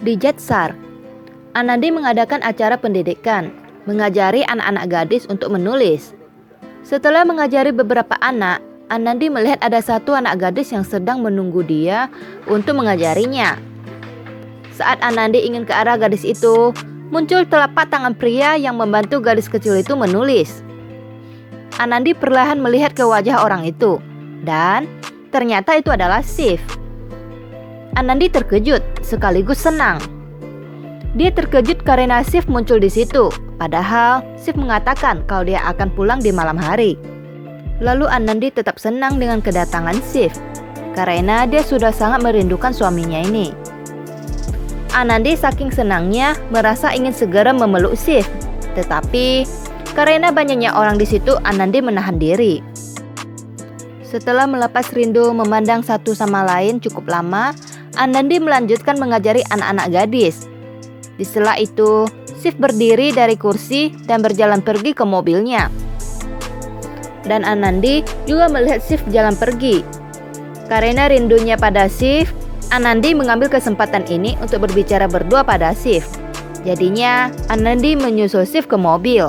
Di Jetsar, Anandi mengadakan acara pendidikan, mengajari anak-anak gadis untuk menulis. Setelah mengajari beberapa anak, Anandi melihat ada satu anak gadis yang sedang menunggu dia untuk mengajarinya. Saat Anandi ingin ke arah gadis itu, muncul telapak tangan pria yang membantu gadis kecil itu menulis. Anandi perlahan melihat ke wajah orang itu, dan ternyata itu adalah Shiv. Anandi terkejut sekaligus senang. Dia terkejut karena Shiv muncul di situ, padahal Shiv mengatakan kalau dia akan pulang di malam hari. Lalu Anandi tetap senang dengan kedatangan Shiv, karena dia sudah sangat merindukan suaminya ini. Anandi saking senangnya merasa ingin segera memeluk Shiv, tetapi karena banyaknya orang di situ, Anandi menahan diri. Setelah melepas rindu memandang satu sama lain cukup lama, Anandi melanjutkan mengajari anak-anak gadis. Di sela itu, Shiv berdiri dari kursi dan berjalan pergi ke mobilnya. Dan Anandi juga melihat Shiv jalan pergi. Karena rindunya pada Shiv, Anandi mengambil kesempatan ini untuk berbicara berdua pada Shiv. Jadinya, Anandi menyusul Shiv ke mobil.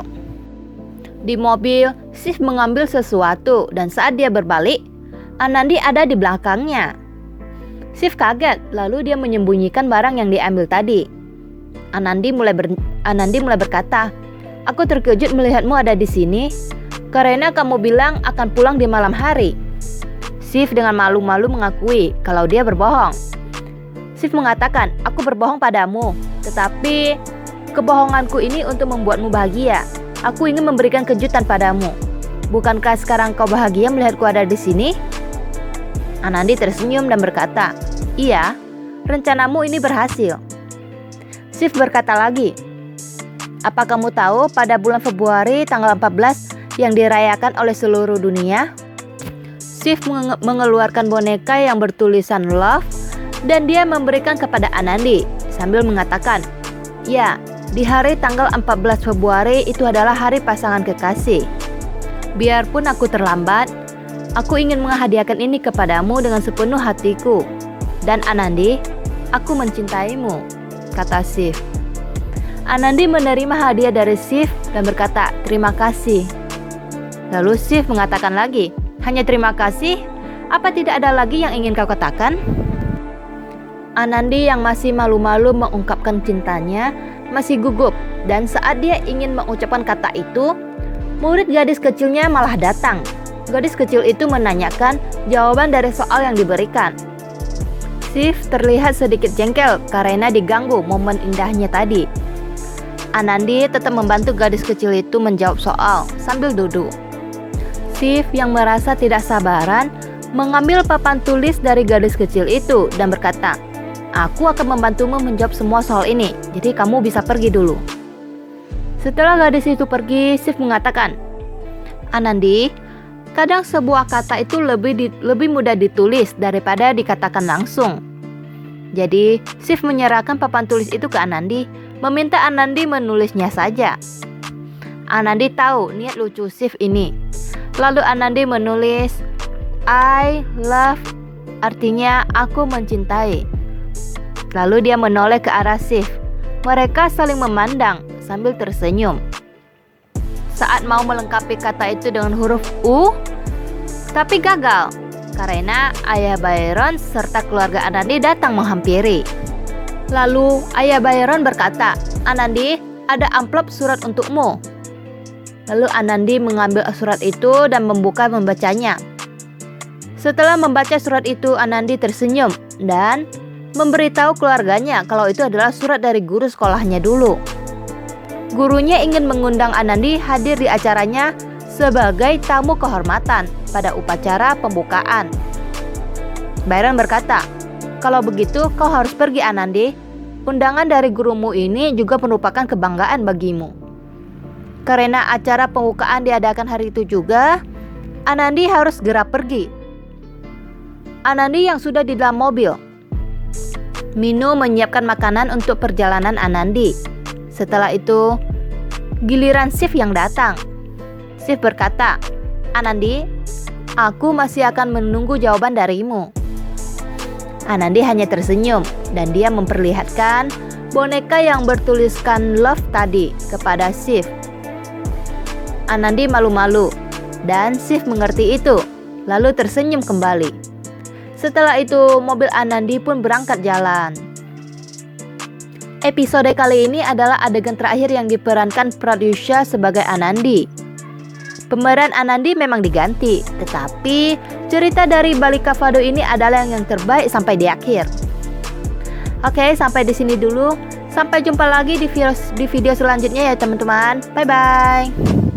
Di mobil, Shiv mengambil sesuatu dan saat dia berbalik, Anandi ada di belakangnya. Shiv kaget, lalu dia menyembunyikan barang yang diambil tadi. Anandi mulai berkata, "Aku terkejut melihatmu ada di sini, karena kamu bilang akan pulang di malam hari." Shiv dengan malu-malu mengakui kalau dia berbohong. Shiv mengatakan, "Aku berbohong padamu, tetapi kebohonganku ini untuk membuatmu bahagia. Aku ingin memberikan kejutan padamu. Bukankah sekarang kau bahagia melihatku ada di sini?" Anandi tersenyum dan berkata, "Iya, rencanamu ini berhasil." Shiv berkata lagi, "Apa kamu tahu pada bulan Februari tanggal 14 yang dirayakan oleh seluruh dunia?" Shiv mengeluarkan boneka yang bertulisan love dan dia memberikan kepada Anandi sambil mengatakan, "Ya, di hari tanggal 14 Februari itu adalah hari pasangan kekasih. Biarpun aku terlambat, aku ingin menghadiahkan ini kepadamu dengan sepenuh hatiku. Dan Anandi, aku mencintaimu," kata Shiv. Anandi menerima hadiah dari Shiv dan berkata, "Terima kasih." Lalu Shiv mengatakan lagi, "Hanya terima kasih? Apa tidak ada lagi yang ingin kau katakan?" Anandi yang masih malu-malu mengungkapkan cintanya masih gugup, dan saat dia ingin mengucapkan kata itu, murid gadis kecilnya malah datang. Gadis kecil itu menanyakan jawaban dari soal yang diberikan. Shiv terlihat sedikit jengkel karena diganggu momen indahnya tadi. Anandi tetap membantu gadis kecil itu menjawab soal sambil duduk. Shiv yang merasa tidak sabaran mengambil papan tulis dari gadis kecil itu dan berkata, "Aku akan membantumu menjawab semua soal ini, jadi kamu bisa pergi dulu." Setelah gadis itu pergi, Shiv mengatakan, "Anandi, kadang sebuah kata itu lebih mudah ditulis daripada dikatakan langsung." Jadi, Shiv menyerahkan papan tulis itu ke Anandi, meminta Anandi menulisnya saja. Anandi tahu niat lucu Shiv ini. Lalu Anandi menulis, "I love," artinya aku mencintai. Lalu dia menoleh ke arah Shiv. Mereka saling memandang sambil tersenyum. Saat mau melengkapi kata itu dengan huruf U, tapi gagal karena ayah Byron serta keluarga Anandi datang menghampiri. Lalu ayah Byron berkata, "Anandi, ada amplop surat untukmu." Lalu Anandi mengambil surat itu dan membacanya. Setelah membaca surat itu, Anandi tersenyum dan memberitahu keluarganya kalau itu adalah surat dari guru sekolahnya dulu. Gurunya ingin mengundang Anandi hadir di acaranya sebagai tamu kehormatan pada upacara pembukaan. Byron berkata, "Kalau begitu kau harus pergi, Anandi. Undangan dari gurumu ini juga merupakan kebanggaan bagimu." Karena acara pembukaan diadakan hari itu juga, Anandi harus segera pergi. Anandi yang sudah di dalam mobil. Minu menyiapkan makanan untuk perjalanan Anandi. Setelah itu, giliran Shiv yang datang. Shiv berkata, "Anandi, aku masih akan menunggu jawaban darimu." Anandi hanya tersenyum dan dia memperlihatkan boneka yang bertuliskan love tadi kepada Shiv. Anandi malu-malu dan Shiv mengerti itu, lalu tersenyum kembali. Setelah itu, mobil Anandi pun berangkat jalan. Episode kali ini adalah adegan terakhir yang diperankan Pradyusha sebagai Anandi. Pemeran Anandi memang diganti, tetapi cerita dari Balika Fado ini adalah yang terbaik sampai di akhir. Oke, sampai di sini dulu. Sampai jumpa lagi di video selanjutnya ya teman-teman. Bye-bye.